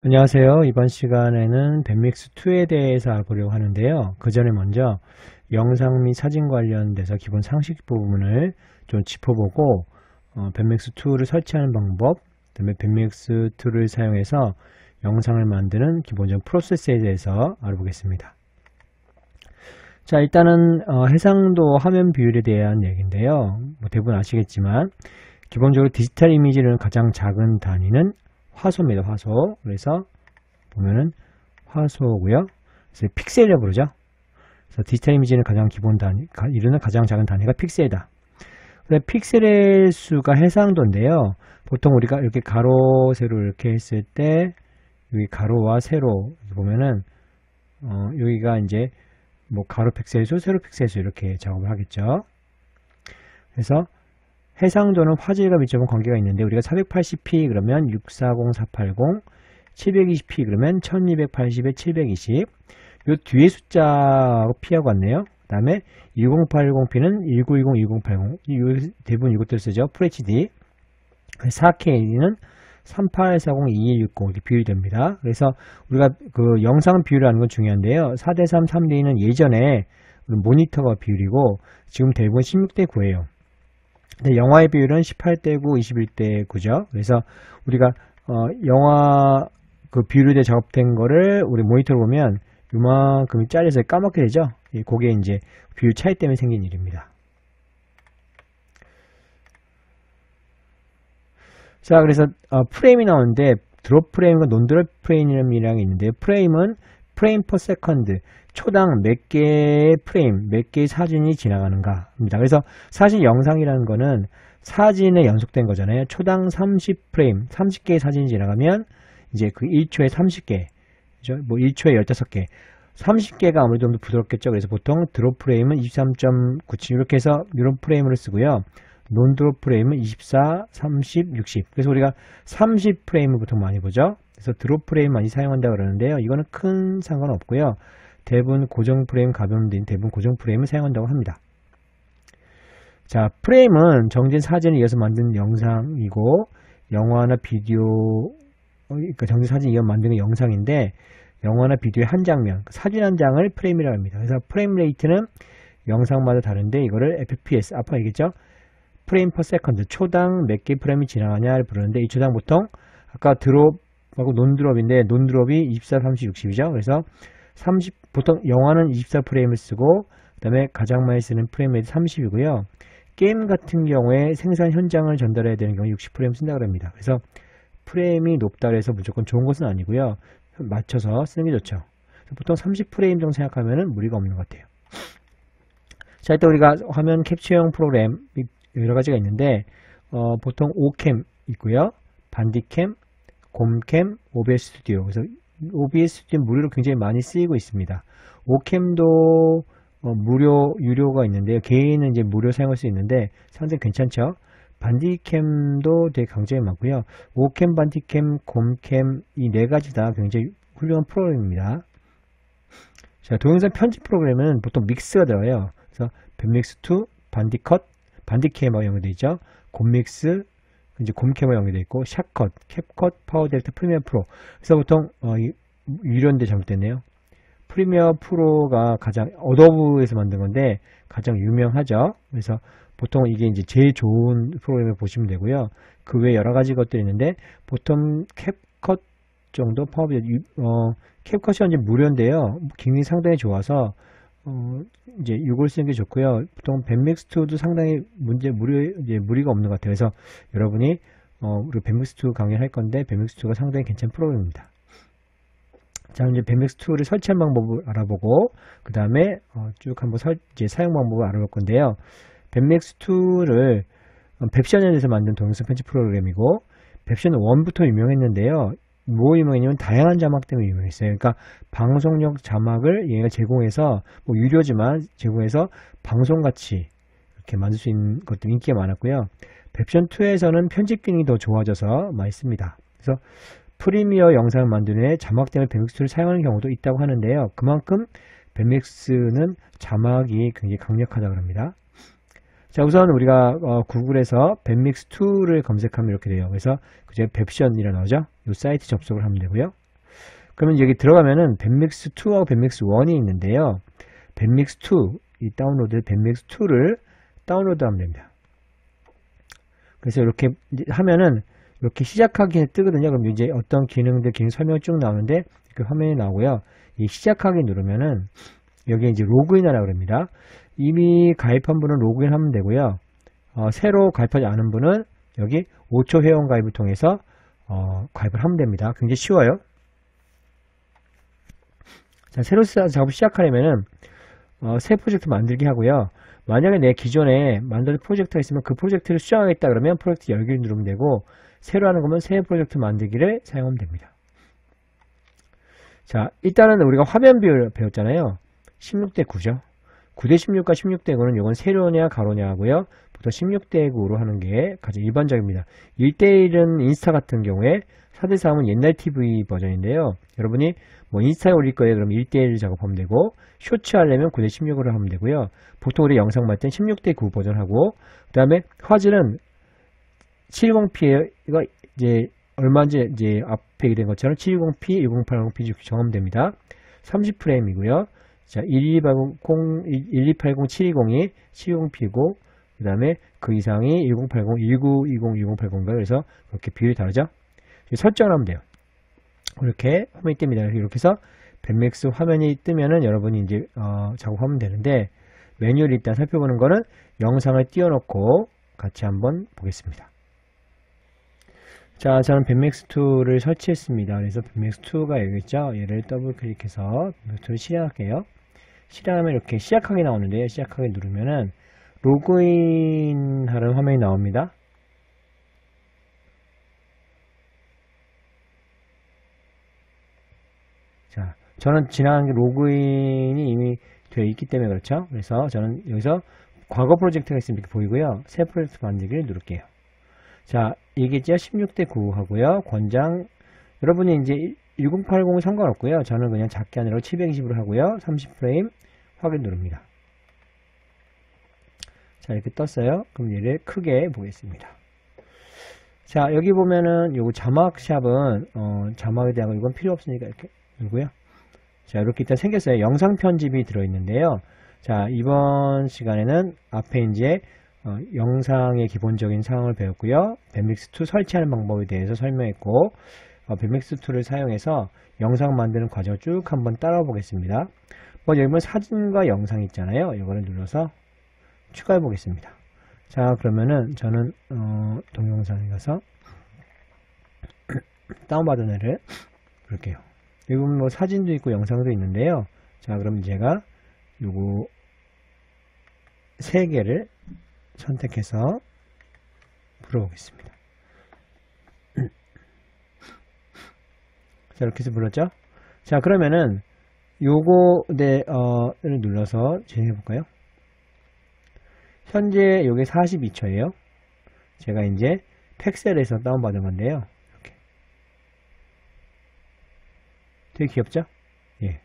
안녕하세요. 이번 시간에는 밴믹스2에 대해서 알아보려고 하는데요. 그 전에 먼저 영상 및 사진 관련돼서 기본 상식 부분을 좀 짚어보고 밴믹스2를 설치하는 방법, 그다음에 밴믹스2를 사용해서 영상을 만드는 기본적인 프로세스에 대해서 알아보겠습니다. 자, 일단은 해상도 화면 비율에 대한 얘기인데요. 대부분 아시겠지만 기본적으로 디지털 이미지는 가장 작은 단위는 화소입니다. 화소. 그래서 보면은 화소고요. 그래서 픽셀이라고 부르죠. 그래서 디지털 이미지는 가장 기본 단위, 이루는 가장 작은 단위가 픽셀이다. 그래서 픽셀의 수가 해상도인데요. 보통 우리가 이렇게 가로, 세로 이렇게 했을 때 여기 가로와 세로 보면은 여기가 이제 뭐 가로 픽셀 수, 세로 픽셀 수 이렇게 작업을 하겠죠. 그래서 해상도는 화질과 밀접한 관계가 있는데 우리가 480p 그러면 640480, 720p 그러면 1280에 720. 요 뒤에 숫자하고 p하고 같네요. 그 다음에 1080p는 1920, 2080. 대부분 이것들 쓰죠. FHD. 4K는 3840, 2160 이렇게 비율이 됩니다. 그래서 우리가 그 영상 비율이라는 건 중요한데요. 4대3, 3대2는 예전에 모니터가 비율이고 지금 대부분 16대9예요. 근데 영화의 비율은 18대9, 21대9죠. 그래서 우리가 영화 그 비율에 작업된 거를 우리 모니터로 보면 요만큼 잘려서 까맣게 되죠. 그게 이제 비율 차이 때문에 생긴 일입니다. 자, 그래서 프레임이 나오는데 드롭 프레임과 논 드롭 프레임이라는 게 있는데 프레임은 프레임 퍼 세컨드, 초당 몇 개의 프레임, 몇 개의 사진이 지나가는가입니다. 그래서 사진 영상이라는 거는 사진에 연속된 거잖아요. 초당 30프레임, 30개의 사진이 지나가면 이제 그 1초에 30개, 그죠? 뭐 1초에 15개, 30개가 아무래도 좀 더 부드럽겠죠. 그래서 보통 드롭 프레임은 23.97 이렇게 해서 이런 프레임을 쓰고요. 논 드롭 프레임은 24, 30, 60. 그래서 우리가 30프레임을 보통 많이 보죠. 그래서 드롭 프레임 많이 사용한다고 그러는데요. 이거는 큰 상관없고요. 대부분 고정 프레임, 가변된 대부분 고정 프레임을 사용한다고 합니다. 자, 프레임은 정진 사진을 이어서 만든 영상이고 영화나 비디오, 그러니까 정진 사진을 이어서 만드는 영상인데 영화나 비디오의 한 장면, 사진 한 장을 프레임이라고 합니다. 그래서 프레임 레이트는 영상마다 다른데 이거를 FPS, 앞서 얘기했죠? 프레임 퍼 세컨드, 초당 몇 개 프레임이 지나가냐를 부르는데 이 초당 보통 아까 드롭하고 논드롭인데 논드롭이 24, 30, 60이죠. 그래서 30, 보통 영화는 24프레임을 쓰고 그 다음에 가장 많이 쓰는 프레임 레이트 30이고요. 게임 같은 경우에 생산 현장을 전달해야 되는 경우에 60프레임 쓴다고 합니다. 그래서 프레임이 높다 그래서 무조건 좋은 것은 아니고요. 맞춰서 쓰는 게 좋죠. 보통 30프레임 정도 생각하면 무리가 없는 것 같아요. 자, 일단 우리가 화면 캡처용 프로그램 여러 가지가 있는데 보통 오캠 있고요. 반디캠, 곰캠, OBS 스튜디오. 그래서 OBS 스튜디오 무료로 굉장히 많이 쓰이고 있습니다. 오캠도 무료, 유료가 있는데요. 개인은 이제 무료 사용할 수 있는데 상당히 괜찮죠. 반디캠도 되게 강점이 많고요. 오캠, 반디캠, 곰캠 이 네 가지 다 굉장히 훌륭한 프로그램입니다. 자, 동영상 편집 프로그램은 보통 믹스가 들어가요. 그래서 밴믹스2, 반디컷, 반디캠하고 연결되어 있죠. 곰믹스, 이제 곰캠하고 연결되어 있고, 샷컷, 캡컷, 파워델타, 프리미어 프로. 그래서 보통 유료인데 잘못됐네요. 프리미어 프로가 가장 어도브에서 만든 건데 가장 유명하죠. 그래서 보통 이게 이제 제일 좋은 프로그램을 보시면 되고요. 그 외에 여러 가지 것들이 있는데 보통 캡컷 정도 파워델타, 캡컷이 현재 무료인데요. 기능이 상당히 좋아서 이제 이걸 쓰는 게 좋고요. 보통 밴믹스2도 상당히 무리가 없는 것 같아요. 그래서 여러분이 우리 밴믹스2 강의를 할 건데 밴믹스2가 상당히 괜찮은 프로그램입니다. 자, 이제 밴믹스2를 설치한 방법을 알아보고 그 다음에 쭉 한번 이제 사용 방법을 알아볼 건데요. 밴믹스2를 뱁션에서 만든 동영상 편집 프로그램이고 뱁션 1부터 유명했는데요. 뭐 유명했냐면 다양한 자막 때문에 유명했어요. 그러니까 방송용 자막을 얘가 제공해서 뭐 유료지만 제공해서 방송같이 이렇게 만들 수 있는 것들이 인기가 많았고요. 뱁션2에서는 편집 기능이 더 좋아져서 많이 씁니다. 그래서 프리미어 영상을 만드는 데 자막 때문에 밴믹스2를 사용하는 경우도 있다고 하는데요. 그만큼 밴믹스는 자막이 굉장히 강력하다고 합니다. 자, 우선 우리가 구글에서 밴믹스2를 검색하면 이렇게 돼요. 그래서 그제 뱁션이라 나오죠. 이 사이트 접속을 하면 되고요. 그러면 여기 들어가면은 밴믹스2하고 밴믹스1이 있는데요. 밴믹스2, 이 다운로드 밴믹스2를 다운로드 하면 됩니다. 그래서 이렇게 하면은 이렇게 시작하기 뜨거든요. 그럼 이제 어떤 기능들 기능 설명이 쭉 나오는데 그 화면이 나오고요. 이 시작하기 누르면은 여기 이제 로그인하라고 그럽니다. 이미 가입한 분은 로그인 하면 되고요. 새로 가입하지 않은 분은 여기 5초 회원 가입을 통해서 가입을 하면 됩니다. 굉장히 쉬워요. 자, 새로 작업 시작하려면은 새 프로젝트 만들기 하고요. 만약에 내 기존에 만든 프로젝트가 있으면 그 프로젝트를 수정하겠다 그러면 프로젝트 열기를 누르면 되고, 새로 하는 거면 새 프로젝트 만들기를 사용하면 됩니다. 자, 일단은 우리가 화면 비율 배웠잖아요. 16대 9죠. 9대 16과 16대 9는 이건 세로냐 가로냐 하고요. 보통 16대 9로 하는 게 가장 일반적입니다. 1대1은 인스타 같은 경우에 4대 3은 옛날 TV 버전인데요. 여러분이 뭐 인스타에 올릴 거예요. 그럼 1대1 작업하면 되고, 쇼츠 하려면 9대 16으로 하면 되고요. 보통 우리 영상 볼 땐 16대 9 버전 하고, 그 다음에 화질은 720p가 이제 얼마인지 이제 앞에 얘기된 것처럼 720p, 1080p 정하면 됩니다. 30프레임이고요. 자, 1280, 720이 720p고, 그 다음에 그 이상이 1080, 1920, 1080인가요? 그래서 그렇게 비율이 다르죠? 설정을 하면 돼요. 이렇게 화면이 뜹니다. 이렇게 해서 밴맥스 화면이 뜨면은 여러분이 이제 작업하면 되는데, 메뉴를 일단 살펴보는 거는 영상을 띄워놓고 같이 한번 보겠습니다. 자, 저는 밴맥스2를 설치했습니다. 그래서 밴맥스2가 여기 있죠. 얘를 더블 클릭해서 밴맥스2를 실행할게요. 실행하면 이렇게 시작하기 나오는데요. 시작하기 누르면은 로그인 하는 화면이 나옵니다. 자, 저는 지나간 게 로그인이 이미 되어 있기 때문에 그렇죠. 그래서 저는 여기서 과거 프로젝트가 있으면 이렇게 보이고요. 새 프로젝트 만들기를 누를게요. 자, 이게죠. 16대 9 하고요. 권장, 여러분이 이제 1080은 상관없고요. 저는 그냥 작게 하느라고 720으로 하고요. 30프레임 확인 누릅니다. 자, 이렇게 떴어요. 그럼 얘를 크게 보겠습니다. 자, 여기 보면은 요거 자막샵은 자막에 대한 거 이건 필요 없으니까 이렇게 누르고요. 자, 이렇게 일단 생겼어요. 영상 편집이 들어있는데요. 자, 이번 시간에는 앞에 이제 영상의 기본적인 사항을 배웠고요. 밴맥스2 설치하는 방법에 대해서 설명했고, 밴맥스2를 사용해서 영상 만드는 과정을 쭉 한번 따라 보겠습니다. 여기 보면 사진과 영상 있잖아요. 이거를 눌러서 추가해 보겠습니다. 자, 그러면은 저는 동영상에 가서 다운받은 애를 부를게요. 여기 보면 뭐 사진도 있고 영상도 있는데요. 자, 그럼 제가 요거 3개를 선택해서 불러보겠습니다. 자, 이렇게 해서 불렀죠? 자, 그러면은 요거 를 눌러서 진행해 볼까요? 현재 요게 42초예요. 제가 이제 팩셀에서 다운받은 건데요. 이렇게. 되게 귀엽죠? 예.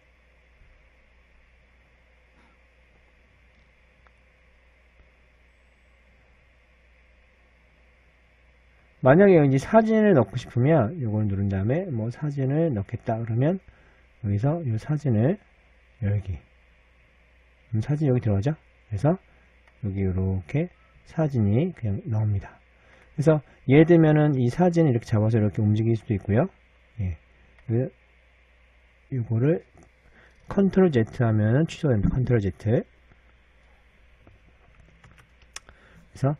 만약에 이제 사진을 넣고 싶으면 요걸 누른 다음에 뭐 사진을 넣겠다 그러면 여기서 이 사진을 열기. 사진 여기 들어가죠? 그래서 여기 이렇게 사진이 그냥 나옵니다. 그래서 예를 들면은 이 사진을 이렇게 잡아서 이렇게 움직일 수도 있고요. 예. 이거를 컨트롤 Z 하면 취소됩니다. 컨트롤 Z. 그래서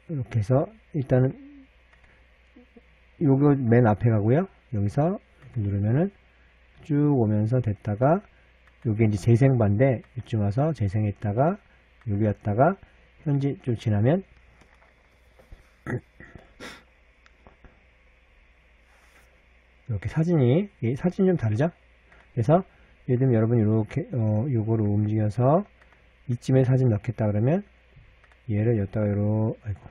이렇게 해서 일단은 요거 맨 앞에 가고요. 여기서 이렇게 누르면은 쭉 오면서 됐다가 요게 이제 재생반인데 이쯤 와서 재생했다가 여기 왔다가 현재 좀 지나면 이렇게 사진이 좀 다르죠? 그래서 예를 들면 여러분이 이렇게 요거를 움직여서 이쯤에 사진 넣겠다 그러면 얘를 여기다가 아이고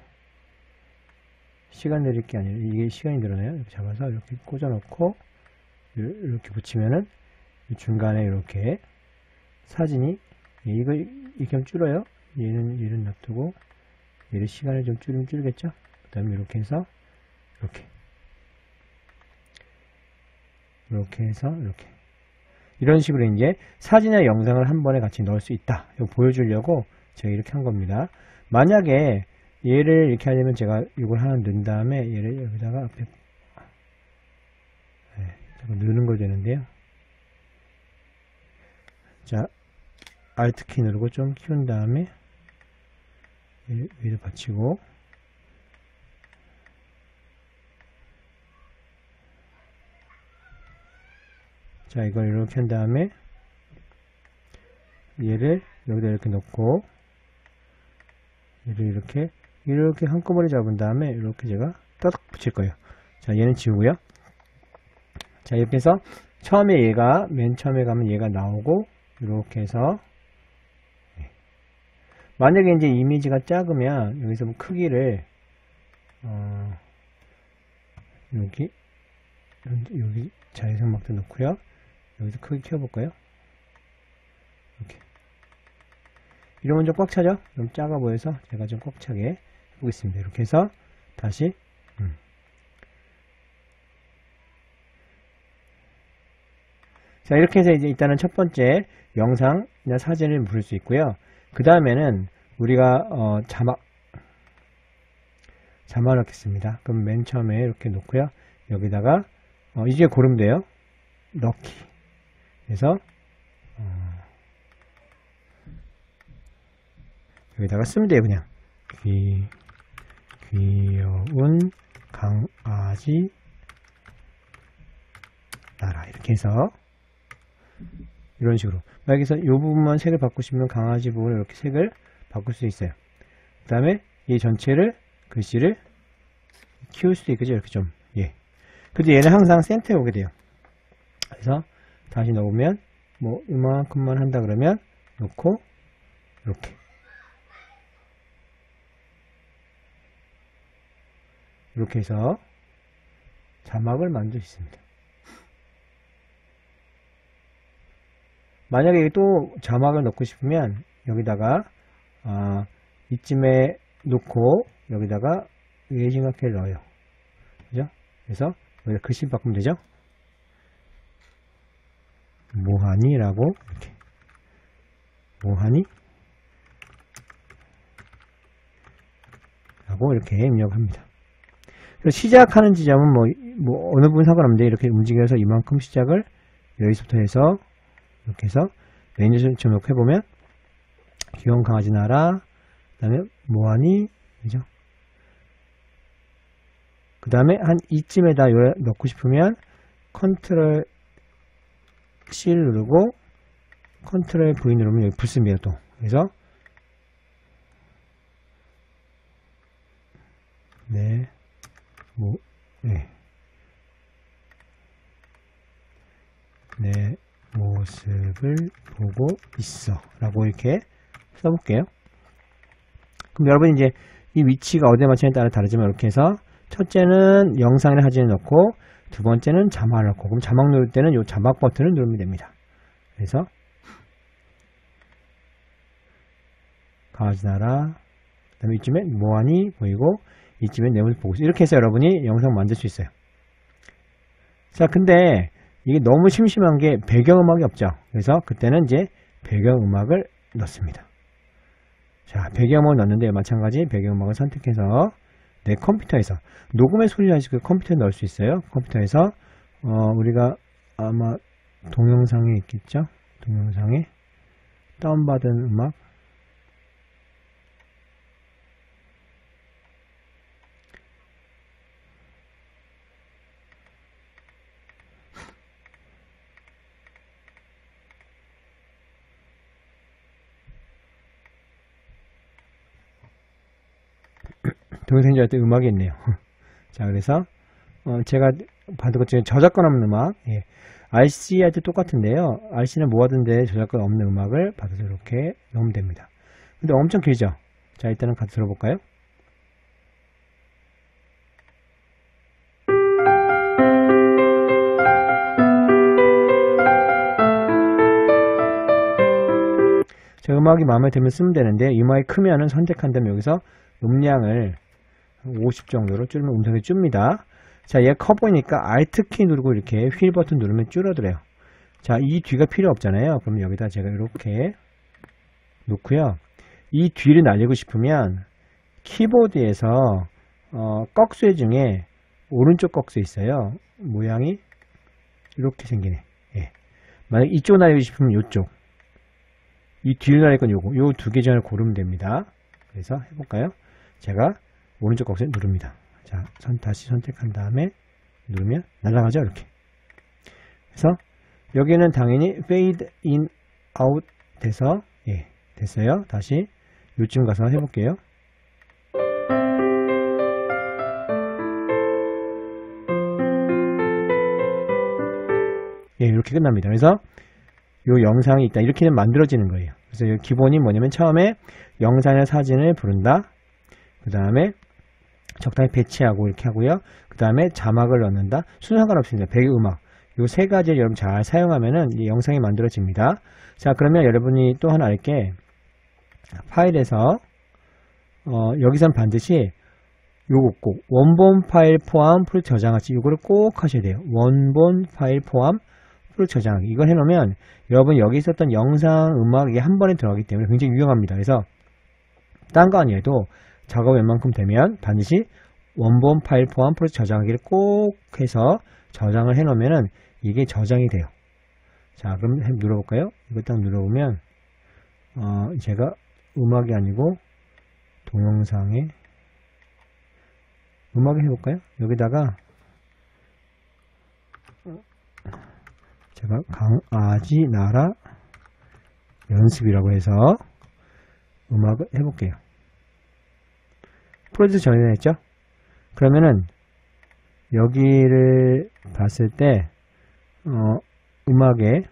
시간 내릴 게 아니라 이게 시간이 늘어나요. 이렇게 잡아서 이렇게 꽂아 놓고 이렇게 붙이면은 중간에 이렇게 사진이 이거 이렇게 좀 줄어요. 얘는 놔두고 얘를 시간을 좀 줄겠죠. 그 다음에 이렇게 해서 이렇게 이렇게 해서 이렇게 이런 식으로 이제 사진이나 영상을 한 번에 같이 넣을 수 있다. 이거 보여주려고 제가 이렇게 한 겁니다. 만약에 얘를 이렇게 하려면 제가 이걸 하나 넣은 다음에 얘를 여기다가 앞에 넣는 걸 되는데요. 자, Alt 키 누르고 좀 키운 다음에 위를 받치고 자, 이걸 이렇게 한 다음에 얘를 여기다 이렇게 놓고 얘를 이렇게 한꺼번에 잡은 다음에 이렇게 제가 따닥 붙일 거예요. 자, 얘는 지우고요. 자, 이렇게 해서 처음에 얘가 맨 처음에 가면 얘가 나오고 이렇게 해서 만약에 이제 이미지가 작으면 여기서 뭐 크기를 여기 자유선막도 넣고요. 여기서 크게 키워볼까요? 이렇게 이러면 좀 꽉 차죠? 좀 작아 보여서 제가 좀 꽉 차게 해보겠습니다. 이렇게 해서 다시 자, 이렇게 해서 이제 일단은 첫 번째 영상이나 사진을 부를 수 있고요. 그 다음에는 우리가 자막을 넣겠습니다. 그럼 맨 처음에 이렇게 놓고요. 여기다가 이제 고르면 돼요. 넣기. 그래서 여기다가 쓰면 돼요. 그냥 귀여운 강아지 나라 이렇게 해서 이런 식으로 여기서 이 부분만 색을 바꾸시면 강아지 부분을 이렇게 색을 바꿀 수 있어요. 그 다음에 이 전체를 글씨를 키울 수도 있겠죠. 이렇게 좀 근데 얘는 항상 센터에 오게 돼요. 그래서 다시 넣으면 뭐 이만큼만 한다 그러면 놓고 이렇게 해서 자막을 만들 수 있습니다. 만약에 또 자막을 넣고 싶으면 여기다가 이쯤에 놓고 여기다가 외진각회를 넣어요. 그죠? 그래서 여기다 글씨 바꾸면 되죠? 뭐하니라고 이렇게 뭐하니? 라고 이렇게 입력합니다. 그래서 시작하는 지점은 뭐 어느 부분 상관없는데 이렇게 움직여서 이만큼 시작을 여기서부터 해서 이렇게 해서 매니저 접목해보면 귀여운 강아지 나라 그 다음에 뭐하니 그죠? 그 다음에 한 이쯤에다 넣고 싶으면 컨트롤 C 누르고 컨트롤 V 누르면 여기 붙습니다. 또 그래서 내 모습을 보고 있어 라고 이렇게 써볼게요. 그럼 여러분 이제 이 위치가 어디에 맞추냐에 따라 다르지만 이렇게 해서 첫째는 영상이나 사진을 넣고 두 번째는 자막을 넣고 그럼 자막 누를 때는 이 자막 버튼을 누르면 됩니다. 그래서 강아지 나라 그 다음에 이쯤에 뭐하니 보이고 이쯤에 내 모습 보고 있어. 이렇게 해서 여러분이 영상 만들 수 있어요. 자, 근데 이게 너무 심심한 게 배경음악이 없죠. 그래서 그때는 이제 배경음악을 넣습니다. 자, 배경음악을 넣는데 마찬가지 배경음악을 선택해서 내 컴퓨터에서 녹음의 소리를 하시고 컴퓨터에 넣을 수 있어요. 컴퓨터에서 우리가 아마 동영상에 있겠죠. 동영상에 다운받은 음악 동영상인 줄 알았더니 음악이 있네요. 자, 그래서 제가 받은 것 중에 저작권 없는 음악 RC할 때 똑같은데요. RC는 모아둔데 저작권 없는 음악을 받아서 이렇게 넣으면 됩니다. 근데 엄청 길죠? 자, 일단은 같이 들어볼까요? 자, 음악이 마음에 들면 쓰면 되는데 음악이 크면은 선택한 다음에 여기서 음량을 50 정도로 줄이면 음색이 줍니다. 자, 얘가 커 보이니까 Alt 키 누르고 이렇게 휠 버튼 누르면 줄어들어요. 자, 이 뒤가 필요 없잖아요. 그럼 여기다 제가 이렇게 놓고요. 이 뒤를 날리고 싶으면 키보드에서 꺽쇠 중에 오른쪽 꺽쇠 있어요. 모양이 이렇게 생기네. 예. 만약 이쪽 날리고 싶으면 이쪽, 이 뒤를 날릴 건 요거, 요 두 개 중에 고르면 됩니다. 그래서 해볼까요? 제가 오른쪽 꺽쇠 누릅니다. 자, 다시 선택한 다음에 누르면 날아가죠, 이렇게. 그래서 여기는 당연히 fade in out 돼서, 예, 됐어요. 다시 요쯤 가서 해볼게요. 예, 이렇게 끝납니다. 그래서 요 영상이 있다, 이렇게는 만들어지는 거예요. 그래서 기본이 뭐냐면 처음에 영상이나 사진을 부른다, 그 다음에 적당히 배치하고 이렇게 하고요. 그 다음에 자막을 넣는다. 순서 상관없습니다. 배경음악. 요 세 가지를 여러분 잘 사용하면은 이 영상이 만들어집니다. 자, 그러면 여러분이 또 하나 알게, 파일에서 여기선 반드시 요거 꼭 원본 파일 포함 풀 저장하기, 요거를 꼭 하셔야 돼요. 원본 파일 포함 풀 저장하기. 이걸 해놓으면 여러분 여기 있었던 영상, 음악 이게 한 번에 들어가기 때문에 굉장히 유용합니다. 그래서 딴 거 아니어도 작업 웬만큼 되면 반드시 원본 파일 포함 프로젝트 저장하기를 꼭 해서 저장을 해 놓으면은 이게 저장이 돼요. 자, 그럼 눌러볼까요? 이거 딱 눌러보면 제가 음악이 아니고 동영상에 음악을 해볼까요? 여기다가 제가 강아지 나라 연습이라고 해서 음악을 해볼게요. 프로젝트 정해냈죠? 그러면은 여기를 봤을 때 음악에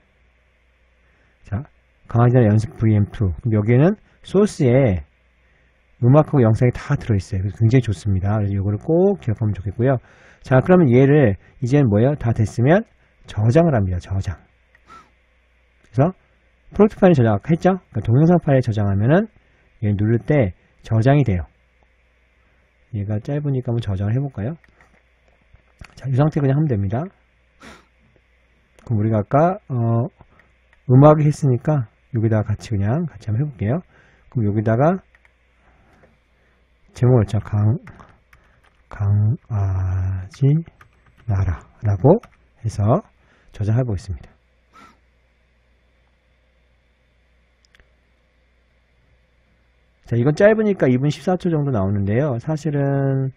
자, 강아지나라 연습 VM2, 그럼 여기에는 소스에 음악하고 영상이 다 들어있어요. 그래서 굉장히 좋습니다. 그래서 이거를 꼭 기억하면 좋겠고요. 자, 그러면 얘를 이제는 뭐예요? 다 됐으면 저장을 합니다. 저장. 그래서 프로젝트 파일 저장했죠? 그러니까 동영상 파일 저장하면은 얘 누를 때 저장이 돼요. 얘가 짧으니까 한번 저장을 해볼까요? 자, 이 상태 그냥 하면 됩니다. 그럼 우리가 아까 음악이 했으니까 여기다가 같이 한번 해볼게요. 그럼 여기다가 제목을 자 강아지 나라라고 해서 저장해 보겠습니다. 자, 이건 짧으니까 2분 14초 정도 나오는데요. 사실은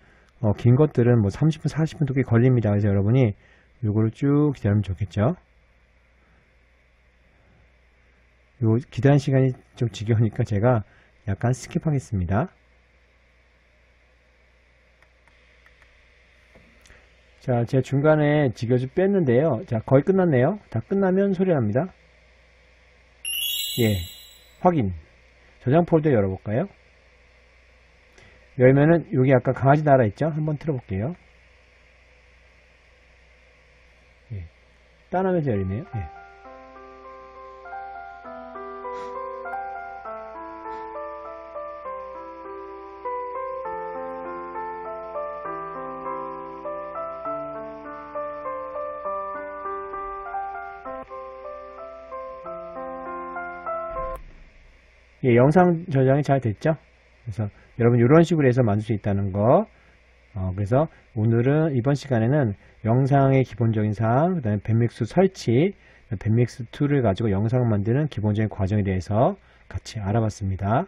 긴 것들은 뭐 30분, 40분도 꽤 걸립니다. 그래서 여러분이 요거를 쭉 기다리면 좋겠죠. 요 기다리는 시간이 좀 지겨우니까 제가 약간 스킵하겠습니다. 자, 제가 중간에 지겨주 뺐는데요. 자, 거의 끝났네요. 다 끝나면 소리 납니다. 예, 확인. 저장 폴더 열어볼까요? 열면은 여기 아까 강아지 나라 있죠? 한번 틀어볼게요. 예, 따라하면서 열리네요. 예. 예, 영상 저장이 잘 됐죠? 그래서 여러분 이런 식으로 해서 만들 수 있다는 거. 그래서 오늘은 이번 시간에는 영상의 기본적인 사항, 그 다음에 밴믹스 설치, 밴믹스 툴을 가지고 영상을 만드는 기본적인 과정에 대해서 같이 알아봤습니다.